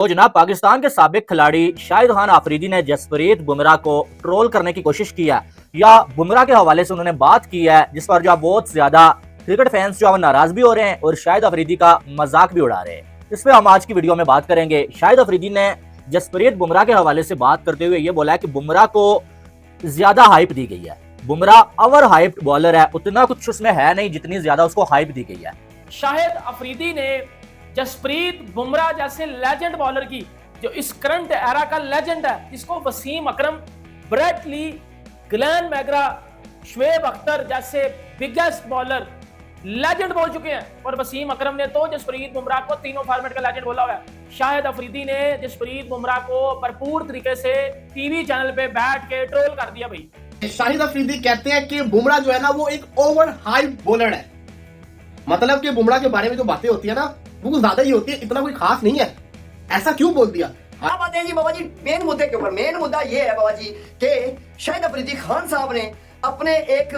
तो जनाब पाकिस्तान के साबिक खिलाड़ी शाहिद खान आफरीदी ने जसप्रीत बुमराह को ट्रोल करने की कोशिश की है या बुमराह के हवाले से उन्होंने बात की है जिस पर जो बहुत ज्यादा क्रिकेट फैंस जो नाराज भी हो रहे हैं और शाहिद अफरीदी का मजाक भी उड़ा रहे हैं। इस पर हम आज की वीडियो में बात करेंगे। शाहिद अफरीदी ने जसप्रीत बुमराह के हवाले से बात करते हुए ये बोला है कि बुमराह को ज्यादा हाइप दी गई है, बुमराह ओवर हाइप बॉलर है, उतना कुछ उसमें है नहीं जितनी ज्यादा उसको हाइप दी गई है। शाहिद अफरीदी ने जसप्रीत बुमराह जैसे लेजेंड बॉलर की, जो इस करंट एरा का लेजेंड है, जिसको Wasim Akram, Brett Lee, Glenn McGrath, Shoaib Akhtar जैसे बिगेस्ट बॉलर लेजेंड बोल चुके हैं, और वसीम अकरम ने तो जसप्रीत बुमराह को तीनों फॉर्मेट का लेजेंड बोला हुआ है। शाहिद अफरीदी ने जसप्रीत बुमराह को भरपूर तरीके से टीवी चैनल पे बैठ के ट्रोल कर दिया। भाई शाहिद अफरीदी कहते हैं कि बुमराह जो है ना वो एक ओवर हाइप बॉलर है, मतलब कि बुमराह के बारे में जो बातें होती है ना वो कुछ ज्यादा ही होती है, इतना कोई खास नहीं है। ऐसा क्यों बोल दिया? हाँ बात है जी बाबा जी, मेन मुद्दे के ऊपर मेन मुद्दा ये है बाबा जी कि शाहिद अफरीदी खान साहब ने अपने एक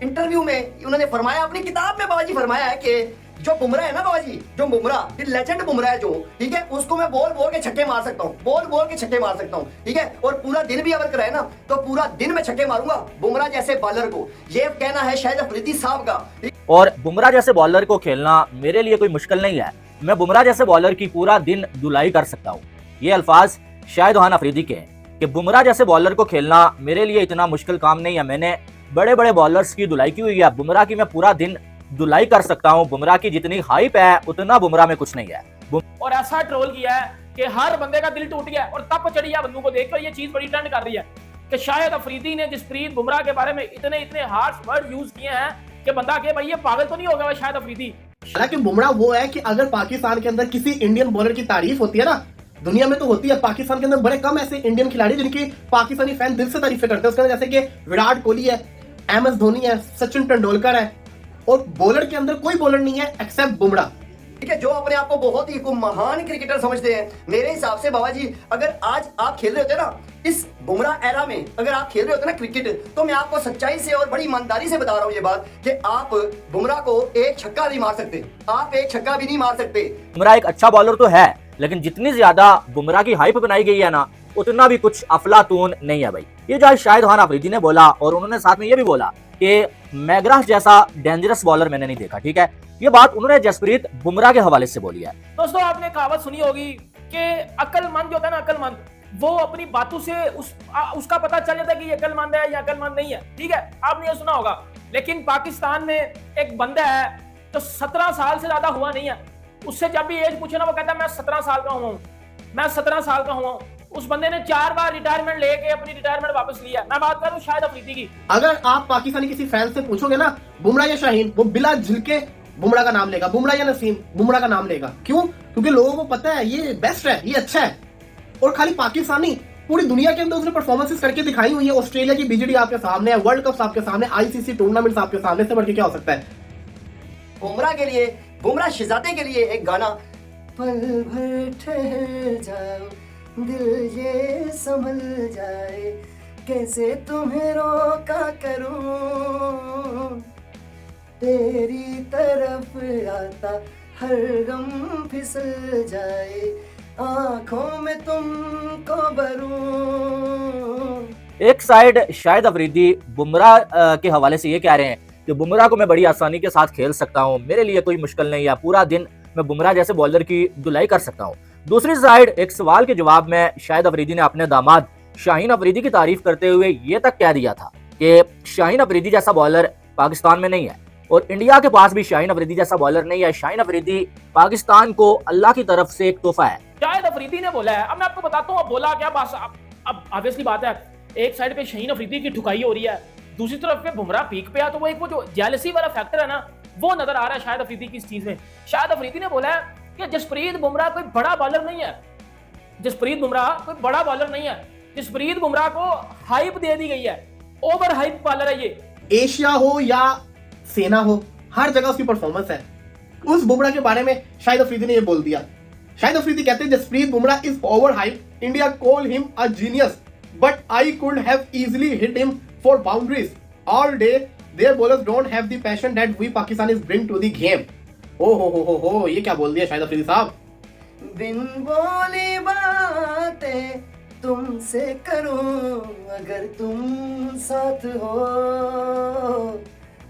इंटरव्यू में उन्होंने फरमाया, अपनी किताब में बाबा जी फरमाया है कि जो बुमराह है ना बाबा जी, जो बुमराह लेजेंड बुमराह है जो, ठीक है, उसको मैं बोल बोल के छक्के मार सकता हूँ, बोल बोल के छक्के मार सकता हूँ, ठीक है, और पूरा दिन भी अगर कराए ना तो पूरा दिन में छक्के मारूंगा बुमराह जैसे बॉलर को। ये कहना है शाहिद अफरीदी साहब का। और बुमराह जैसे बॉलर को खेलना मेरे लिए कोई मुश्किल नहीं है, मैं बुमराह जैसे बॉलर की पूरा दिन धुलाई कर सकता हूँ। ये अल्फाज शाहिद खान अफरीदी के हैं कि बुमराह जैसे बॉलर को खेलना मेरे लिए इतना मुश्किल काम नहीं है, मैंने बड़े बड़े बॉलर्स की धुलाई की हुई है, बुमराह की मैं पूरा दिन धुलाई कर सकता हूँ, बुमराह की जितनी हाइप है उतना बुमराह में कुछ नहीं है। और ऐसा ट्रोल किया है कि हर बंदे का दिल टूट गया और तप चढ़ी है बंदू को देखकर। ये चीज बड़ी ट्रेंड कर रही है कि शाहिद अफरीदी ने जसप्रीत बुमराह के बारे में इतने इतने हार्श वर्ड यूज किए हैं कि बंदा के भाई ये पागल तो नहीं हो गया शाहिद अफरीदी। हालांकि बुमराह वो है कि अगर पाकिस्तान के अंदर किसी इंडियन बॉलर की तारीफ होती है ना, दुनिया में तो होती है, पाकिस्तान के अंदर बड़े कम ऐसे इंडियन खिलाड़ी जिनकी पाकिस्तानी फैन दिल से तारीफें करते हैं उसके अंदर, जैसे कि विराट कोहली है, MS धोनी है, सचिन तेंदुलकर है, और बॉलर के अंदर कोई बॉलर नहीं है एक्सेप्ट बुमराह। ठीक है, जो अपने आप को बहुत ही महान क्रिकेटर समझते हैं। मेरे हिसाब से बाबा जी, अगर आज आप खेल रहे होते ना इस बुमराह एरा में, अगर आप खेल रहे होते ना क्रिकेट, तो मैं आपको सच्चाई से और बड़ी ईमानदारी से बता रहा हूँ ये बात कि आप बुमराह को एक छक्का नहीं मार सकते, आप एक छक्का भी नहीं मार सकते। बुमराह एक अच्छा बॉलर तो है, लेकिन जितनी ज्यादा बुमराह की हाइप बनाई गई है ना उतना भी कुछ अफलातून नहीं है भाई। ये जो शाहिद खान अफरीदी ने बोला, और उन्होंने साथ में ये भी बोला कि मैग्रा जैसा डेंजरस बॉलर मैंने नहीं देखा, ठीक है, ये बात उन्होंने जसप्रीत बुमराह के हवाले से बोली है। दोस्तों आपने कहावत सुनी होगी कि अक्लमंद जो होता है ना, अक्लमंद, वो अपनी बातों से उसका पता चल जाता है कि ये अक्लमंद है या अक्लमंद नहीं है, ठीक है, आपने ये सुना होगा। लेकिन पाकिस्तान में एक बंदा है जो 17 साल से ज्यादा हुआ नहीं है, उससे जब भी एज पूछे ना वो कहता है मैं 17 साल का हुआ हूँ, मैं 17 साल का हुआ हूँ। उस बंदे ने 4 बार रिटायरमेंट लेके अपनी रिटायरमेंट वापस लिया। मैं बात कर रहा हूँ शाहिद अफरीदी की। अगर आप पाकिस्तानी किसी फैन से पूछोगे ना बुमराह या शाहीन, वो बिला झिलके बुमराह का नाम लेगा, बुमराह या नसीम बुमराह का नाम लेगा। क्यों? क्योंकि लोगों को पता है ये बेस्ट है, ये अच्छा है। और खाली पाकिस्तानी, पूरी दुनिया के अंदर उसने परफॉर्मेंसेस करके दिखाई हुई है। ऑस्ट्रेलिया की BGD आपके सामने है, वर्ल्ड कप आपके सामने, ICC टूर्नामेंट्स आपके सामने, से बढ़ के क्या हो सकता है? बुमराह के लिए, बुमराह शहजादे के लिए एक गाना, पल भर ठहर जाओ दिल ये संभल जाए, कैसे तुम्हें रोका करूं, तेरी तरफ आता हर गम फिसल जाए, आंखों में तुमको भरूं। एक साइड शाहिद अफरीदी बुमराह के हवाले से ये कह रहे हैं कि बुमराह को मैं बड़ी आसानी के साथ खेल सकता हूं, मेरे लिए कोई मुश्किल नहीं है, पूरा दिन मैं बुमराह जैसे बॉलर की धुलाई कर सकता हूं। दूसरी साइड एक सवाल के जवाब में शाहिद अफरीदी ने अपने दामाद शाहीन अफरीदी की तारीफ करते हुए ये तक कह दिया था कि शाहीन अफरीदी जैसा बॉलर पाकिस्तान में नहीं है और इंडिया के पास भी शाहीन अफरीदी जैसा बॉलर नहीं है। शाहीन अफरीदी पाकिस्तान को अल्लाह की तरफ से एक तोहफा है। शाहिद अफरीदी ने बोला है। अब मैं आपको बताता हूँ अब बोला क्या। बस अब ऑब्वियसली बात है, एक साइड पे शाहीन अफरीदी की ठुकाई हो रही है, दूसरी तरफ पे बुमराह पीक पे है, तो वो एक वो जो जेलसी वाला फैक्टर है ना, वो नजर आ रहा है शाहिद अफरीदी की इस चीज में। शाहिद अफरीदी ने बोला है कि जसप्रीत बुमराह कोई बड़ा बॉलर नहीं है, जसप्रीत बुमराह कोई बड़ा बॉलर नहीं है, जसप्रीत बुमराह को हाइप दे दी गई है, ओवर हाइप बॉलर है ये। एशिया हो या सेना हो, हर जगह उसकी परफॉर्मेंस है। उस बुमराह के बारे में शाहिद अफरीदी ने ये बोल दिया। शाहिद अफरीदी कहते हैं Jasprit Bumrah is over hype, India call him a genius but I could have easily hit him for boundaries all day, their bowlers don't have the passion that we Pakistanis bring to the game. ओ हो, ये क्या बोल दिया शाहिद अफरीदी साहब। बिन बोली बातें तुमसे करूं, अगर तुम साथ हो,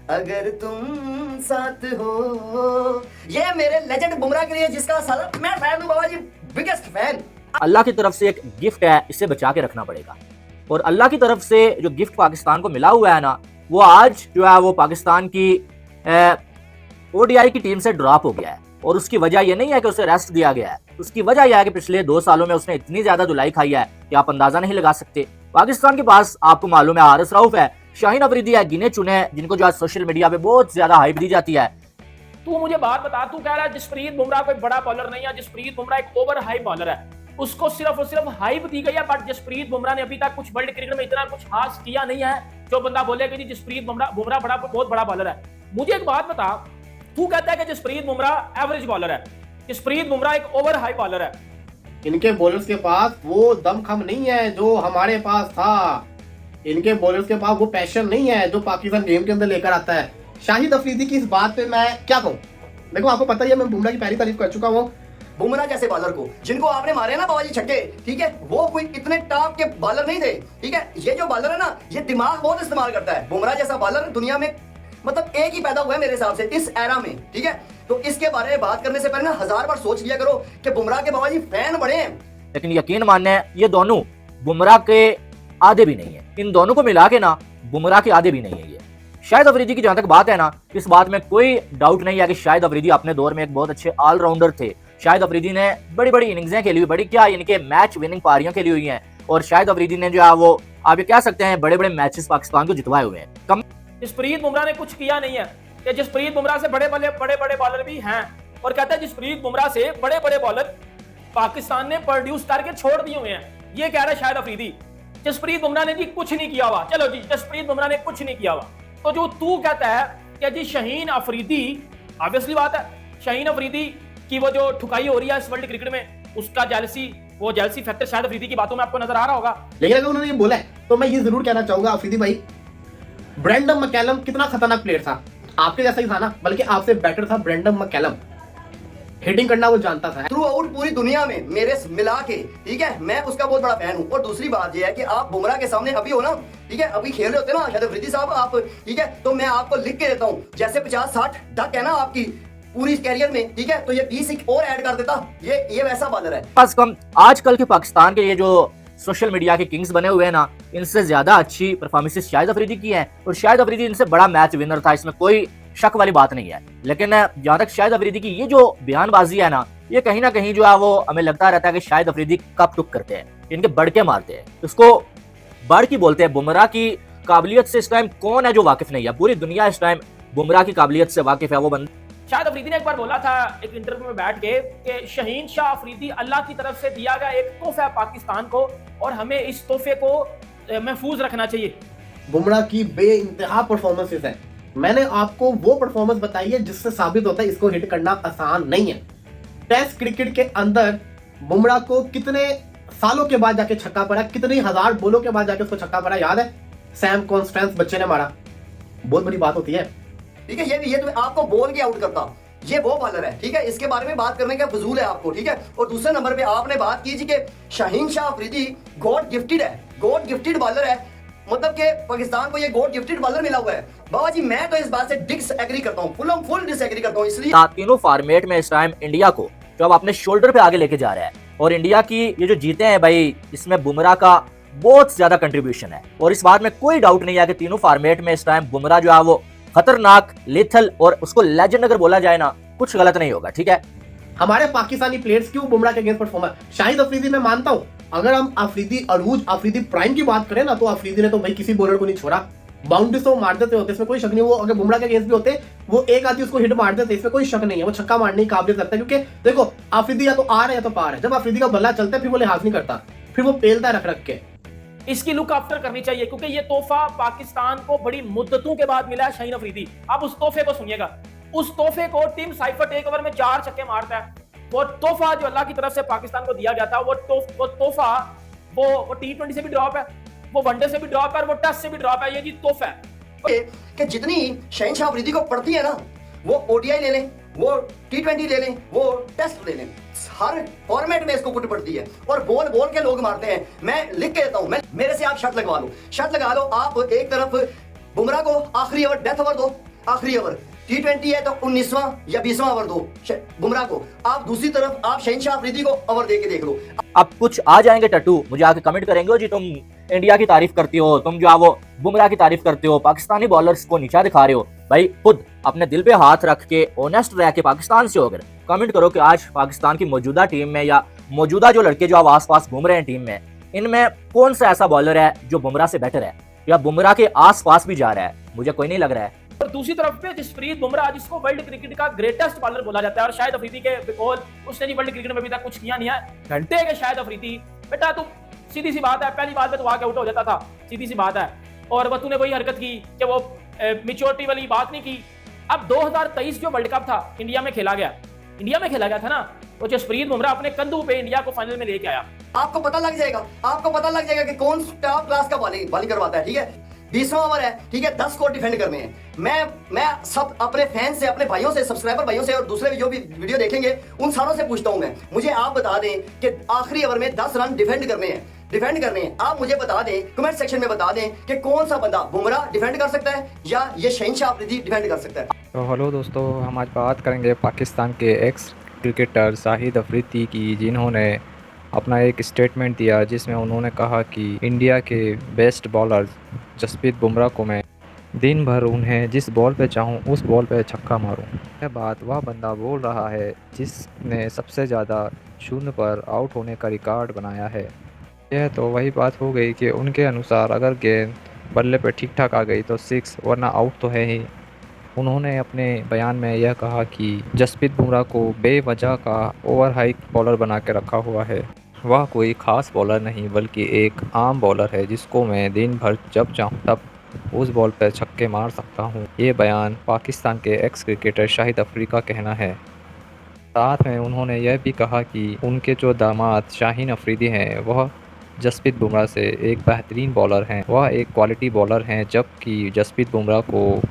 अगर तुम साथ हो। ये मेरे लेजेंड बुमराह के लिए, जिसका साला मैं फैन हूं बाबा जी, बिगेस्ट फैन। अल्लाह की तरफ से एक गिफ्ट है, इसे बचा के रखना पड़ेगा। और अल्लाह की तरफ से जो गिफ्ट पाकिस्तान को मिला हुआ है ना, वो आज जो है वो पाकिस्तान की ओडीआई की टीम से ड्रॉप हो गया है। और उसकी वजह यह नहीं है कि उसे रेस्ट दिया गया है, उसकी वजह यह है कि पिछले 2 सालों में उसने इतनी ज्यादा धुलाई खाई है कि आप अंदाजा नहीं लगा सकते। पाकिस्तान के पास आपको मालूम है हारिस रऊफ है, शाहीन अफरीदी है, गिने चुने जिनको जो आज सोशल मीडिया पे बहुत ज्यादा हाइप दी जाती है। तू मुझे बात बता, तू कह रहा है जसप्रीत बुमराह कोई बड़ा बॉलर नहीं है, जसप्रीत बुमराह एक ओवर हाई बॉलर है, उसको सिर्फ और सिर्फ हाइप दी गई है। बट जसप्रीत बुमराह ने अभी तक कुछ वर्ल्ड क्रिकेट में इतना कुछ खास किया नहीं है जो बंदा बोले कि जी जसप्रीत बुमराह बहुत बड़ा बॉलर है। मुझे एक बात बता, तू कहता है कि जसप्रीत बुमराह एवरेज बॉलर है, जसप्रीत बुमराह एक ओवर हाई बॉलर है। इनके बॉलर्स के पास वो दमखम नहीं है जो हमारे पास था, इनके बॉलर्स के पास वो पैशन नहीं है जो पाकिस्तान गेम के अंदर लेकर आता है। शाहिद अफरीदी की इस बात पे मैं क्या कहूँ, देखो आपको पता ही है मैं बुमराह की पहली तारीफ कर चुका हूँ। बुमराह जैसे बॉलर को, जिनको आपने मारे ना बाबा जी छक्के, ठीक है, वो कोई इतने टॉप के बॉलर नहीं थे, ठीक है। ये जो बॉलर है ना, ये दिमाग बहुत इस्तेमाल करता है। बुमराह जैसा बॉलर दुनिया में मतलब एक ही पैदा हुआ है मेरे हिसाब से इस एरा में, ठीक है। तो इसके बारे में बात करने से पहले ना 1000 बार सोच लिया करो कि बुमराह के बाबा जी फैन बड़े हैं। लेकिन यकीन मानना है ये दोनों बुमराह के आधे भी नहीं है, इन दोनों को मिला के ना बुमराह के आधे भी नहीं है। ये शाहिद अफरीदी की जहां तक बात है ना, इस बात में कोई डाउट नहीं है कि शाहिद अफरीदी अपने दौर में एक बहुत अच्छे ऑलराउंडर थे। शाहिद अफरीदी ने बड़ी बड़ी इनिंग्सें खेली हुई, बड़ी क्या इनके मैच विनिंग पारियां खेली हुई हैं। और शाहिद अफरीदी ने जो है वो आप ये कह सकते हैं बड़े बड़े मैचेस पाकिस्तान को जितवाए हुए हैं। जसप्रीत बुमराह ने कुछ किया नहीं है कि जसप्रीत बुमराह से बड़े बड़े बॉलर भी हैं, और कहता है जसप्रीत बुमराह से बड़े बड़े बॉलर पाकिस्तान ने प्रोड्यूस करके छोड़ दिए हुए हैं। ये कह रहा है शाहिद अफरीदी। जसप्रीत बुमराह ने जी कुछ नहीं किया हुआ, चलो जी जसप्रीत बुमराह ने कुछ नहीं किया हुआ। तो जो तू कहता है कि जी शाहीन अफरीदी, ऑब्वियसली बात है शाहीन अफरीदी की वो जो ठुकाई हो रही है इस वर्ल्ड क्रिकेट में, उसका जेलसी फैक्टर शाहिद अफरीदी की बातों में आपको नजर आ रहा होगा। लेकिन अगर उन्होंने ये बोला है तो मैं ये जरूर कहना चाहूंगा अफरीदी भाई, ब्रेंडन मैकलम कितना खतरनाक प्लेयर था, आपके जैसा ही था ना, बल्कि आपसे बेटर था ब्रेंडन मैकलम, हिटिंग करना वो जानता था थ्रू आउट पूरी दुनिया में मेरे मिला के, ठीक है। मैं उसका बहुत बड़ा फैन हूं। और दूसरी बात यह है कि आप बुमराह के सामने अभी हो ना, ठीक है, अभी खेल रहे होते ना शाहिद अफरीदी साहब आप, ठीक है, तो मैं आपको लिख के देता हूं, जैसे 50-60 डक है ना आपकी पूरी कैरियर में, ठीक है, तो ये 20 और ऐड कर देता, ये वैसा बॉलर है। कम आजकल के पाकिस्तान के ये जो सोशल मीडिया के किंग्स बने हुए हैं ना, इनसे ज्यादा अच्छी परफॉर्मेंसेस शाहिद अफरीदी की हैं। और शाहिद अफरीदी इनसे बड़ा मैच विनर था, इसमें कोई शक वाली बात नहीं है। लेकिन जहां तक शाहिद अफरीदी की ये जो बयानबाजी है ना, ये कहीं ना कहीं जो है वो हमें लगता रहता है कि शाहिद अफरीदी कप टुक करते हैं, इनके बढ़ के मारते हैं, इसको बढ़ की बोलते हैं। बुमराह की काबिलियत से इस टाइम कौन है जो वाकिफ नहीं है? पूरी दुनिया इस टाइम बुमराह की काबिलियत से वाकिफ है। वो बंदा शाहिद अफरीदी ने एक बार बोला था एक इंटरव्यू में बैठ के कि शाहीन शाह अफरीदी अल्लाह की तरफ से दिया गया एक तोहफा है पाकिस्तान को, और हमें इस तोहफे को महफूज रखना चाहिए। बुमराह की बेइंतहा परफॉर्मेंसेस है, मैंने आपको वो परफॉर्मेंस बताई है जिससे साबित होता है इसको हिट करना आसान नहीं है। टेस्ट क्रिकेट के अंदर बुमराह को कितने सालों के बाद जाके छक्का पड़ा, कितनी 1000 बॉलों के बाद जाके उसको छक्का पड़ा, याद है? सैम कॉन्स्टेंस बच्चे ने मारा, बहुत बड़ी बात होती है, ठीक है। ये तो आपको बोल के आउट करता, ये वो बॉलर है, ठीक है। इसके बारे में बात करने का फजूल है आपको, ठीक है। और दूसरे नंबर पे आपने बात की जी कि शाहीन शाह अफरीदी गॉड गिफ्टेड है, गॉड गिफ्टेड बॉलर है, मतलब कि पाकिस्तान को ये गॉड गिफ्टेड बॉलर मिला हुआ है। बाबा जी मैं तो इस बात से डिसएग्री करता हूँ, फुल डिसएग्री करता हूँ। इसलिए तीनों फॉर्मेट में इस टाइम इंडिया को जो अब अपने शोल्डर पे आगे लेके जा रहा है, और इंडिया की ये जो जीते हैं भाई, इसमें बुमराह का बहुत ज्यादा कंट्रीब्यूशन है। और इस बात में कोई डाउट नहीं है कि तीनों फॉर्मेट में इस टाइम बुमराह जो है वो खतरनाक, लेथल, और उसको लेजेंड अगर बोला जाए ना, कुछ गलत नहीं होगा, ठीक है। हमारे पाकिस्तानी प्लेयर्स क्यों बुमराह के अगेंस्ट परफॉर्म है? शाहिद अफरीदी मैं मानता हूं, अगर हम अफरीदी अरूज, अफरीदी प्राइम की बात करें ना, तो अफरीदी ने तो भाई किसी बॉलर को नहीं छोड़ा, बाउंड्रीज तो मार देते होते, इसमें कोई शक नहीं। वो अगर बुमराह के अगेंस्ट भी होते, वो एक आदमी उसको हिट मार देते, इसमें कोई शक नहीं है, वो छक्का मारने की काबिलियत रखता है। क्योंकि देखो अफरीदी या तो आर है या तो पार है, जब अफरीदी का बल्ला चलता है फिर वो लिहाज नहीं करता, फिर वो पेलता रख रख के। इसकी लुक आफ्टर करनी चाहिए, क्योंकि ये तोहफा पाकिस्तान को बड़ी मुद्दतों के बाद मिला है शाहीन अफरीदी। अब उस तोहफे को सुनिएगा, उस तोहफे को टीम साइफर्ट एक ओवर में 4 छक्के मारता है। वो तोहफा जो अल्लाह की तरफ से पाकिस्तान को दिया गया था, वो तोहफा वो T20 से भी ड्रॉप है, वो वनडे से भी ड्रॉप है, और वो टेस्ट से भी ड्रॉप है। ये जी तोहफा है कि जितनी शाहीन शाह अफरीदी को पड़ती है ना, वो ओडीआई ले लें, वो T20 ले लें, वो टेस्ट ले लें, हर फॉर्मेट में इसको पुट पड़ती है और बोल बोल के लोग मारते हैं। मैं लिख के देता हूं, मैं मेरे से आप शर्त लगवा लो, शर्त लगा लो। आप एक तरफ बुमराह को आखिरी ओवर डेथ ओवर दो, आखिरी ओवर T20 है तो 19वां या 20वां ओवर दो बुमराह को। आप दूसरी तरफ आप शहनशाह अफरीदी को ओवर दे के देख लो। अब कुछ आ जाएंगे टट्टू, मुझे आके कमेंट करेंगे जी तुम इंडिया की तारीफ करती हो, तुम जो है वो बुमराह की तारीफ करते हो, पाकिस्तानी बॉलर्स को नीचा दिखा रहे हो। भाई खुद अपने दिल पे हाथ रख के ऑनेस्ट रह के पाकिस्तान से होकर कमेंट करो कि आज पाकिस्तान की मौजूदा टीम में या मौजूदा जो लड़के जो अब आस पास घूम रहे हैं टीम में, इनमें कौन सा ऐसा बॉलर है जो बुमराह से बेटर है या बुमराह के आस पास भी जा रहा है। मुझे कोई नहीं लग रहा है। और दूसरी तरफ पे जसप्रीत बुमराह, जिसको वर्ल्ड क्रिकेट का ग्रेटेस्ट बॉलर बोला जाता है, और शाहिद अफरीदी के बिकॉल उसने जी वर्ल्ड क्रिकेट में अभी तक कुछ किया नहीं है। घंटे के शाहिद अफरीदी, बेटा तू सीधी सी बात है, पहली बात पे तो आके आउट हो जाता था, सीधी सी बात है। और वह तूने वही हरकत की कि वो मेच्योरिटी वाली बात नहीं की। अब 2023 जो वर्ल्ड कप था इंडिया में खेला गया था ना, वो जसप्रीत बुमराह अपने कंधों पे इंडिया को फाइनल में लेके आया। आपको पता लग जाएगा कि कौन टॉप क्लास का बॉलिंग करवाता है। ठीक है, 20वां ओवर है, ठीक है, 10 स्कोर डिफेंड करने हैं। मैं सब अपने फैंस से, अपने भाइयों से, सब्सक्राइबर भाइयों से और दूसरे जो भी वीडियो देखेंगे उन सारों से पूछता हूं मैं, मुझे आप बता दें कि आखिरी ओवर में 10 रन डिफेंड करने हैं। आप मुझे बता दें, कमेंट सेक्शन में बता दें कि कौन सा बंदा बुमराह डिफेंड कर सकता है या ये शहनशाह अफरीदी डिफेंड कर सकता है। तो हेलो दोस्तों, हम आज बात करेंगे पाकिस्तान के एक्स क्रिकेटर शाहिद अफरीदी की, जिन्होंने अपना एक स्टेटमेंट दिया जिसमें उन्होंने कहा कि इंडिया के बेस्ट बॉलर जसप्रीत बुमराह को मैं दिन भर उन्हें जिस बॉल पे चाहूँ उस बॉल पे छक्का मारूँ। यह बात वह बंदा बोल रहा है जिसने सबसे ज़्यादा शून्य पर आउट होने का रिकॉर्ड बनाया है। यह तो वही बात हो गई कि उनके अनुसार अगर गेंद बल्ले पे ठीक ठाक आ गई तो 6, वरना आउट तो है ही। उन्होंने अपने बयान में यह कहा कि जसप्रीत बुमराह को बेवजह का ओवर हाइक बॉलर बना के रखा हुआ है। वह कोई ख़ास बॉलर नहीं बल्कि एक आम बॉलर है जिसको मैं दिन भर जब चाहूँ तब उस बॉल पर छक्के मार सकता हूँ। ये बयान पाकिस्तान के एक्स क्रिकेटर शाहिद अफरीदी का कहना है। साथ में उन्होंने यह भी कहा कि उनके जो दामाद शाहीन अफरीदी हैं वह जसप्रीत बुमराह से एक बेहतरीन बॉलर हैं, वह एक क्वालिटी बॉलर हैं, जबकि जसप्रीत बुमराह को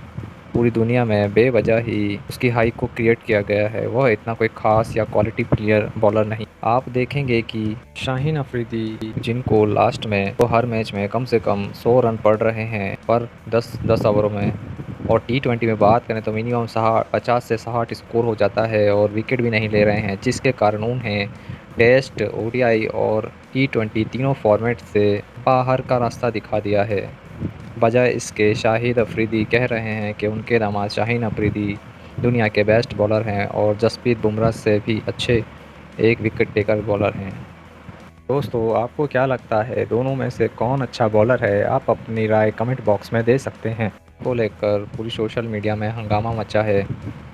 पूरी दुनिया में बेवजह ही उसकी हाइक को क्रिएट किया गया है। वह इतना कोई ख़ास या क्वालिटी प्लेयर बॉलर नहीं। आप देखेंगे कि शाहीन अफरीदी, जिनको लास्ट में वो हर मैच में कम से कम 100 रन पड़ रहे हैं पर 10 ओवरों में, और T20 में बात करें तो मिनिमम 50 से 60 स्कोर हो जाता है और विकेट भी नहीं ले रहे हैं, जिसके कारण उन्हें टेस्ट, ODI और T20 तीनों फॉर्मेट से बाहर का रास्ता दिखा दिया है। बजाय इसके शाहिद अफरीदी कह रहे हैं कि उनके दामाद शाहीन अफरीदी दुनिया के बेस्ट बॉलर हैं और जसप्रीत बुमराह से भी अच्छे एक विकेट टेकर बॉलर हैं। दोस्तों, आपको क्या लगता है दोनों में से कौन अच्छा बॉलर है? आप अपनी राय कमेंट बॉक्स में दे सकते हैं। को लेकर पूरी सोशल मीडिया में हंगामा मचा है,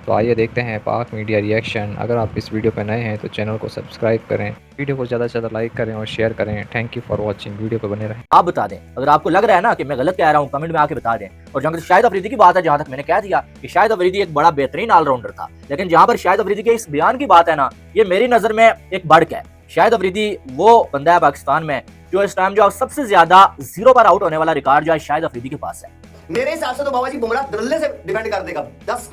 तो आइए देखते हैं पाक मीडिया रिएक्शन। अगर आप इस वीडियो पर नए हैं तो चैनल को सब्सक्राइब करें, वीडियो को ज़्यादा से ज़्यादा लाइक करें और शेयर करें। Thank you for watching, video पर बने रहें। आप बता दें अगर आपको लग रहा है ना कि मैं गलत कह रहा हूँ, कमेंट में आके बता दें। और जहाँ तक शाहिद अफरीदी की बात है, जहाँ तक मैंने कह दिया कि शाहिद अफरीदी एक बड़ा बेहतरीन ऑलराउंडर था, लेकिन जहाँ पर शाहिद अफरीदी के इस बयान की बात है ना, ये मेरी नजर में एक बढ़क है। शाहिद अफरीदी वो बंदा है पाकिस्तान में जो इस टाइम जो सबसे ज्यादा 0 पर आउट होने वाला रिकॉर्ड जो है शाहिद अफरीदी के पास है। मेरे हिसाब से तो बाबा जी बुमराह दल्ले से डिफेंड कर देगा। 10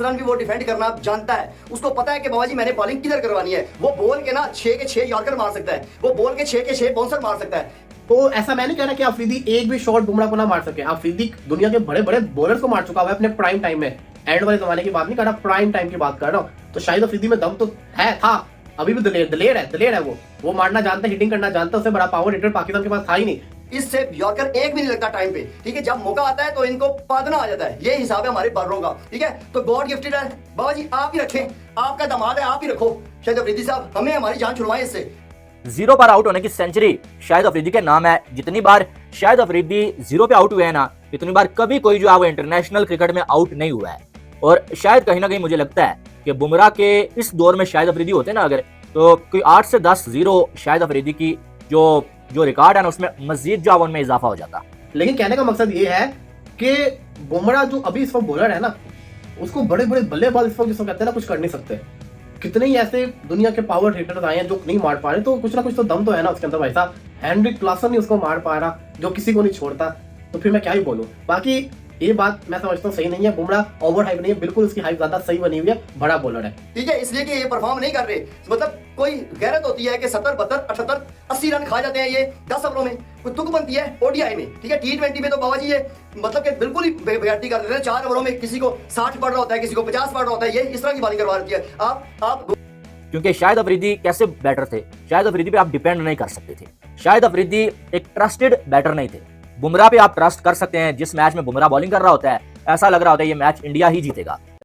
रन भी वो डिफेंड करना जानता है। उसको पता है कि बाबा जी मैंने बॉलिंग किधर करवानी है। वो बोल के ना 6 के 6 यॉर्कर मार सकता है, वो बोल के 6 के 6 बाउंसर मार सकता है। तो ऐसा मैं नहीं कह रहा कि अफरीदी एक भी शॉट बुमराह को ना मार सके। अफरीदी दुनिया के बड़े बड़े बॉलर्स को मार चुका हुआ है अपने प्राइम टाइम में। एंड वाले जमाने की बात नहीं कर रहा, प्राइम टाइम की बात कर रहा हूँ। तो शाहिद अफरीदी में दम तो है, था, अभी भी दलेर है। वो मारना जानता है, हिटिंग करना जानता है। उससे बड़ा पावर हिटर पाकिस्तान के पास था ही नहीं। इससे यॉर्कर एक भी नहीं लगता टाइम पे। ठीक है, जब मौका आता है तो इनको पादना आ जाता है। ये हिसाब है हमारे बॉलरों का। ठीक है, तो गॉड गिफ्टेड है बाबा जी, आप ही रखें, आपका दामाद है, आप ही रखो। शाहिद अफरीदी साहब, हमें हमारी जान छुड़वाएं इससे। 0 पर आउट होने की सेंचुरी शाहिद अफरीदी के नाम है। जितनी बार शाहिद अफरीदी 0 पे आउट हुए हैं ना, इतनी बार कभी कोई जो है वो इंटरनेशनल क्रिकेट में आउट नहीं हुआ है। और शायद कहीं ना कहीं मुझे लगता है कि बुमराह के इस दौर में शाहिद अफरीदी होते ना अगर, तो कोई 8 से 10 0 शाहिद अफरीदी की जो रिकॉर्ड है ना, उसमें मजीद जो उनमें इजाफा हो जाता। लेकिन कहने का मकसद ये है कि बुमराह जो अभी इस वक्त बॉलर है ना, उसको बड़े बड़े बल्लेबाज इस वक्त जिसको कहते हैं ना, कुछ कर नहीं सकते। कितने ही ऐसे दुनिया के पावर हिटर्स आए हैं जो नहीं मार पा रहे, तो कुछ ना कुछ तो दम तो है ना उसके अंदर। भाई साहब, हेनरिक क्लासन नहीं उसको मार पा रहा, जो किसी को नहीं छोड़ता। तो फिर मैं क्या ही बोलूं। बाकी ये बात मैं समझता हूँ सही नहीं है। बुमराह ओवर हाइप नहीं है, बिल्कुल उसकी हाइप ज्यादा सही बनी हुई है, बड़ा बॉलर है। ठीक है, इसलिए कि ये परफॉर्म नहीं कर रहे, मतलब कोई गैरत होती है कि 70, 72, 78, 80 रन खा जाते हैं ये 10 ओवरों में, कोई तुक बनती है ओडीआई में। ठीक है, T20 में तो बाबा जी ये मतलब कि बिल्कुल ही बेगाटी कर देते हैं। 4 ओवरों में किसी को 60 पड़ रहा होता है, किसी को 50 पड़ रहा होता है, ये इस तरह की बॉलिंग करवा रही है। आप क्योंकि शाहिद अफरीदी कैसे बैटर थे, शाहिद अफरीदी पे आप डिपेंड नहीं कर सकते थे। शाहिद अफरीदी एक ट्रस्टेड बैटर नहीं थे। बुमराह पे आप ट्रस्ट कर सकते हैं। जिस मैच में बुमराह बॉलिंग कर रहा होता है, ऐसा लग रहा होता है ये मैच इंडिया ही जीतेगा।